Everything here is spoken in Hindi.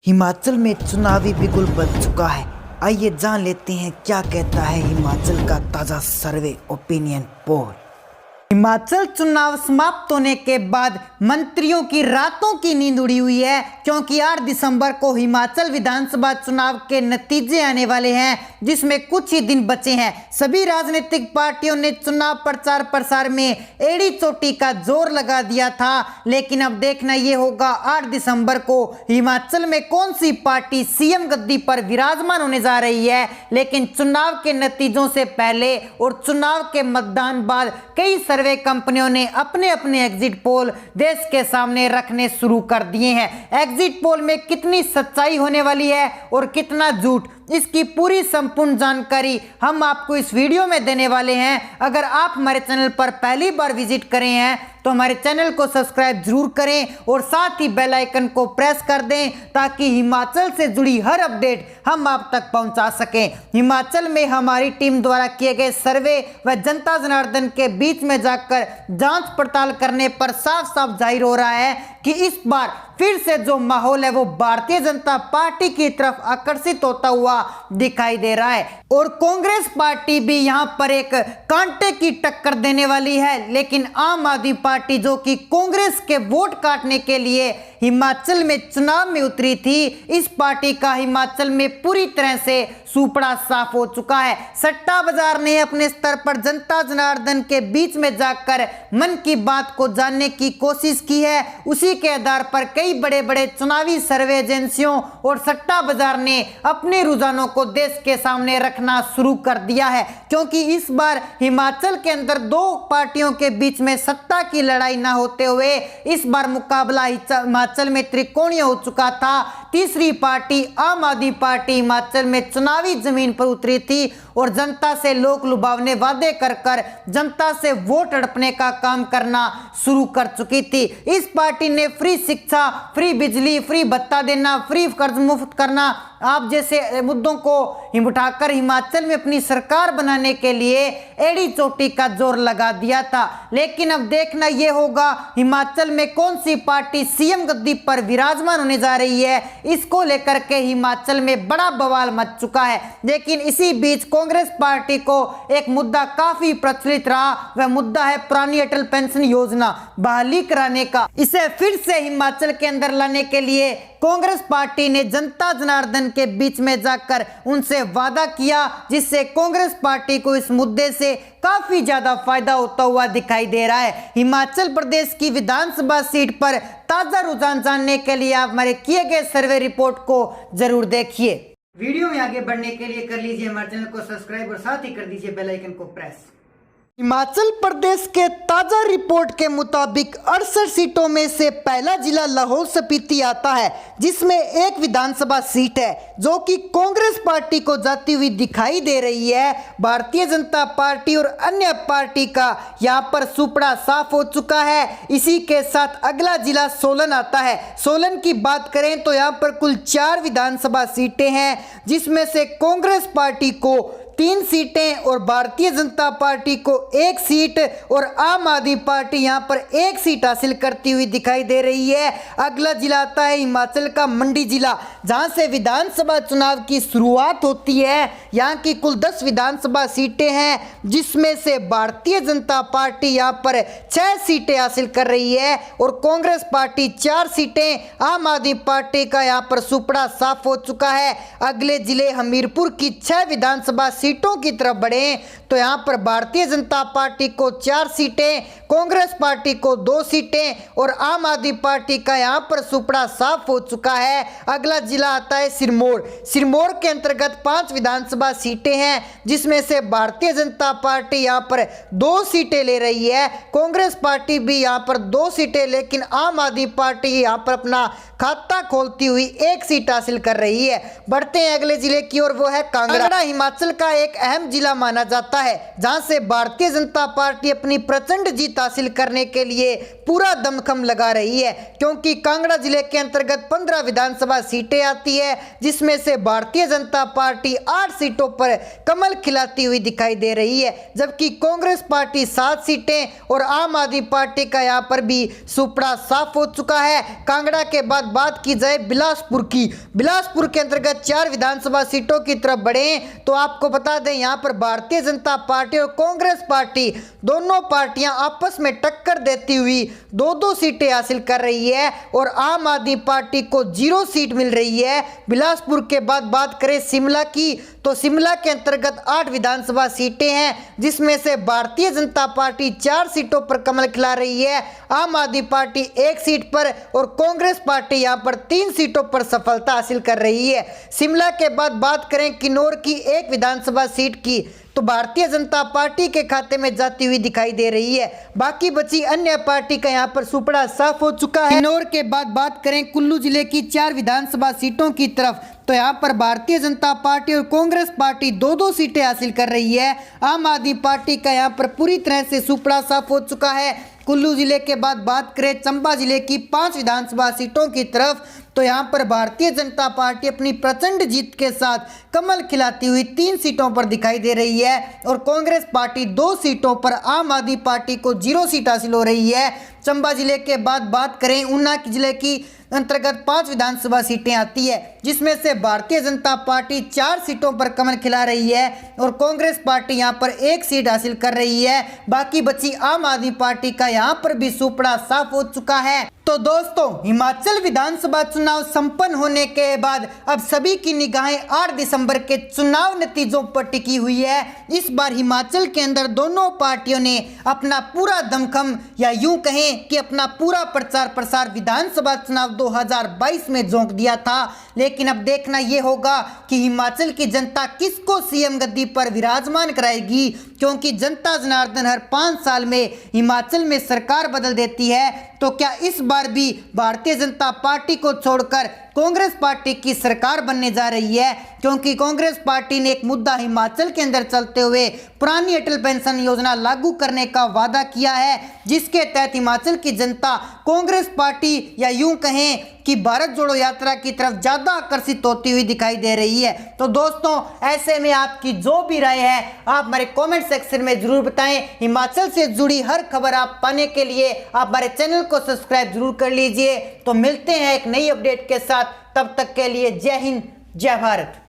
हिमाचल में चुनावी बिगुल बज चुका है। आइए जान लेते हैं क्या कहता है हिमाचल का ताज़ा सर्वे ओपिनियन पोल। हिमाचल चुनाव समाप्त होने के बाद मंत्रियों की रातों की नींद उड़ी हुई है, क्योंकि 8 दिसंबर को हिमाचल विधानसभा चुनाव के नतीजे आने वाले हैं, जिसमें कुछ ही दिन बचे हैं। सभी राजनीतिक पार्टियों ने चुनाव प्रचार प्रसार में एड़ी चोटी का जोर लगा दिया था, लेकिन अब देखना यह होगा 8 दिसंबर को हिमाचल में कौन सी पार्टी सीएम गद्दी पर विराजमान होने जा रही है। लेकिन चुनाव के नतीजों से पहले और चुनाव के मतदान बाद कई सर्वे कंपनियों ने अपने अपने एग्जिट पोल देश के सामने रखने शुरू कर दिए हैं। एग्जिट पोल में कितनी सच्चाई होने वाली है और कितना झूठ, इसकी पूरी संपूर्ण जानकारी हम आपको इस वीडियो में देने वाले हैं। अगर आप हमारे चैनल पर पहली बार विजिट करे हैं तो हमारे चैनल को सब्सक्राइब जरूर करें और साथ ही बेल आइकन को प्रेस कर दें, ताकि हिमाचल से जुड़ी हर अपडेट हम आप तक पहुंचा सकें। हिमाचल में हमारी टीम द्वारा किए गए सर्वे व जनता जनार्दन के बीच में जाकर जांच पड़ताल करने पर साफ साफ जाहिर हो रहा है कि इस बार फिर से जो माहौल है वो भारतीय जनता पार्टी की तरफ आकर्षित होता हुआ दिखाई दे रहा है, और कांग्रेस पार्टी भी यहां पर एक कांटे की टक्कर देने वाली है। लेकिन आम आदमी पार्टी, जो कि कांग्रेस के वोट काटने के लिए हिमाचल में चुनाव में उतरी थी, इस पार्टी का हिमाचल में पूरी तरह से सुपड़ा साफ हो चुका है। सट्टा बाजार ने अपने स्तर पर जनता जनार्दन के बीच में जाकर मन की बात को जानने की कोशिश की है। उसी के आधार पर कई बड़े बड़े चुनावी सर्वे एजेंसियों और सट्टा बाजार ने अपने रुझानों को देश के सामने रखना शुरू कर दिया है, क्योंकि इस बार हिमाचल के अंदर दो पार्टियों के बीच में सत्ता की लड़ाई ना होते हुए इस बार मुकाबला हिमाचल में त्रिकोणीय हो चुका था। तीसरी पार्टी आम आदमी पार्टी हिमाचल में चुनावी जमीन पर उतरी थी और जनता से लोक लुभावने वादे कर कर जनता से वोट हड़पने का काम करना शुरू कर चुकी थी। इस पार्टी ने फ्री शिक्षा, फ्री बिजली, फ्री भत्ता देना, फ्री कर्ज मुफ्त करना, आप जैसे मुद्दों को उठाकर हिमाचल में अपनी सरकार बनाने के लिए एड़ी चोटी का जोर लगा दिया था। लेकिन अब देखना यह होगा हिमाचल में कौन सी पार्टी सीएम गद्दी पर विराजमान होने जा रही है। इसको लेकर के हिमाचल में बड़ा बवाल मच चुका है। लेकिन इसी बीच कांग्रेस पार्टी को एक मुद्दा काफी प्रचलित रहा, वह मुद्दा है पुरानी अटल पेंशन योजना बहाली कराने का। इसे फिर से हिमाचल के अंदर लाने के लिए कांग्रेस पार्टी ने जनता जनार्दन के बीच में जाकर उनसे वादा किया, जिससे कांग्रेस पार्टी को इस मुद्दे से काफी ज्यादा फायदा होता हुआ दिखाई दे रहा है। हिमाचल प्रदेश की विधानसभा सीट पर ताजा रुझान जानने के लिए आप हमारे किए गए सर्वे रिपोर्ट को जरूर देखिए। वीडियो में आगे बढ़ने के लिए कर लीजिए हमारे चैनल को सब्सक्राइब और साथ ही कर दीजिए बेल आइकन को प्रेस। हिमाचल प्रदेश के ताजा रिपोर्ट के मुताबिक 68 सीटों में से पहला जिला लाहौल स्पीति आता है, जिसमें एक विधानसभा सीट है जो कि कांग्रेस पार्टी को जाती हुई दिखाई दे रही है। भारतीय जनता पार्टी और अन्य पार्टी का यहां पर सुपड़ा साफ हो चुका है। इसी के साथ अगला जिला सोलन आता है। सोलन की बात करें तो यहां पर कुल 4 विधानसभा सीटें हैं, जिसमें से कांग्रेस पार्टी को 3 सीटें और भारतीय जनता पार्टी को 1 सीट और आम आदमी पार्टी यहां पर 1 सीट हासिल करती हुई दिखाई दे रही है। अगला जिला आता है हिमाचल का मंडी जिला, जहां से विधानसभा चुनाव की शुरुआत होती है। यहां की कुल 10 विधानसभा सीटें हैं, जिसमें से भारतीय जनता पार्टी यहां पर 6 सीटें हासिल कर रही है और कांग्रेस पार्टी 4 सीटें। आम आदमी पार्टी का यहां पर सुपड़ा साफ हो चुका है। अगले जिले हमीरपुर की 6 विधानसभा सीटों की तरफ बढ़े तो यहां पर भारतीय जनता पार्टी को 4 सीटें, कांग्रेस पार्टी को 2 सीटें और आम आदमी पार्टी का यहां पर सुपड़ा साफ हो चुका है। अगला जिला आता है सिरमौर। सिरमौर के अंतर्गत 5 विधानसभा सीटें हैं, जिसमें से भारतीय जनता पार्टी यहां पर 2 सीटें ले रही है, कांग्रेस पार्टी भी यहां पर 2 सीटें, लेकिन आम आदमी पार्टी यहां पर अपना खाता खोलती हुई 1 सीट हासिल कर रही है। बढ़ते हैं अगले जिले की ओर, वो है कांगड़ा। हिमाचल का एक अहम जिला माना जाता है, जहां से भारतीय जनता पार्टी अपनी प्रचंड जीत हासिल करने के लिए पूरा दमखम लगा रही है, क्योंकि कांगड़ा जिले के अंतर्गत 15 विधानसभा सीटें आती है, जिसमें से भारतीय जनता पार्टी 8 सीटों पर कमल खिलाती हुई दिखाई दे रही है, जबकि कांग्रेस पार्टी 7 सीटें और आम आदमी पार्टी का यहां पर भी सुपड़ा साफ हो चुका है। कांगड़ा के बाद बात की जाए बिलासपुर की। बिलासपुर के अंतर्गत 4 विधानसभा सीटों की तरफ बढ़े तो आपको बता दें यहां पर भारतीय जनता पार्टी और कांग्रेस पार्टी दोनों पार्टियां आपस में टक्कर देती हुई 2-2 सीटें हासिल कर रही है और आम आदमी पार्टी को 0 सीट मिल रही है। बिलासपुर के बाद बात करें शिमला की, तो शिमला के अंतर्गत 8 विधानसभा सीटें हैं, जिसमें से भारतीय जनता पार्टी 4 सीटों पर कमल खिला रही है, आम आदमी पार्टी 1 सीट पर और कांग्रेस पार्टी यहां पर 3 सीटों पर सफलता हासिल कर रही है। शिमला के बाद बात करें किन्नौर की 1 विधानसभा सीट की, तो भारतीय जनता पार्टी के खाते में जाती हुई दिखाई दे रही है। बाकी बची अन्य पार्टी का यहां पर सुपड़ा साफ हो चुका है। किन्नौर के बाद बात करें कुल्लू जिले की 4 विधानसभा सीटों की तरफ, तो यहां पर भारतीय जनता पार्टी और कांग्रेस पार्टी 2-2 सीटें हासिल कर रही है। आम आदमी पार्टी का यहां पर पूरी तरह से सुपड़ा साफ हो चुका है। कुल्लू जिले के बाद बात करें चंबा जिले की 5 विधानसभा सीटों की तरफ, तो यहां पर भारतीय जनता पार्टी अपनी प्रचंड जीत के साथ कमल खिलाती हुई 3 सीटों पर दिखाई दे रही है और कांग्रेस पार्टी 2 सीटों पर, आम आदमी पार्टी को 0 सीट हासिल हो रही है। चंबा जिले के बाद बात करें ऊना जिले की अंतर्गत 5 विधानसभा सीटें आती है, जिसमें से भारतीय जनता पार्टी 4 सीटों पर कमल खिला रही है और कांग्रेस पार्टी यहां पर 1 सीट हासिल कर रही है। बाकी बची आम आदमी पार्टी का यहां पर भी सुपड़ा साफ हो चुका है। तो दोस्तों, हिमाचल विधानसभा चुनाव संपन्न होने के बाद अब सभी की निगाहें 8 दिसंबर के चुनाव नतीजों पर टिकी हुई है। इस बार हिमाचल के अंदर दोनों पार्टियों ने अपना पूरा दमखम, या यूं कहें कि अपना पूरा प्रचार प्रसार विधानसभा चुनाव 2022 में झोंक दिया था। लेकिन अब देखना यह होगा कि हिमाचल की जनता किसको सीएम गद्दी पर विराजमान कराएगी, क्योंकि जनता जनार्दन हर 5 साल में हिमाचल में सरकार बदल देती है। तो क्या इस बार भी भारतीय जनता पार्टी को छोड़कर कांग्रेस पार्टी की सरकार बनने जा रही है, क्योंकि कांग्रेस पार्टी ने एक मुद्दा हिमाचल के अंदर चलते हुए पुरानी अटल पेंशन योजना लागू करने का वादा किया है, जिसके तहत हिमाचल की जनता कांग्रेस पार्टी, या यूं कहें कि भारत जोड़ो यात्रा की तरफ ज्यादा आकर्षित होती हुई दिखाई दे रही है। तो दोस्तों, ऐसे में आपकी जो भी राय है आप हमारे कमेंट सेक्शन में जरूर बताएं। हिमाचल से जुड़ी हर खबर आप पाने के लिए आप हमारे चैनल को सब्सक्राइब जरूर कर लीजिए। तो मिलते हैं एक नई अपडेट के साथ, तब तक के लिए जय हिंद, जय भारत।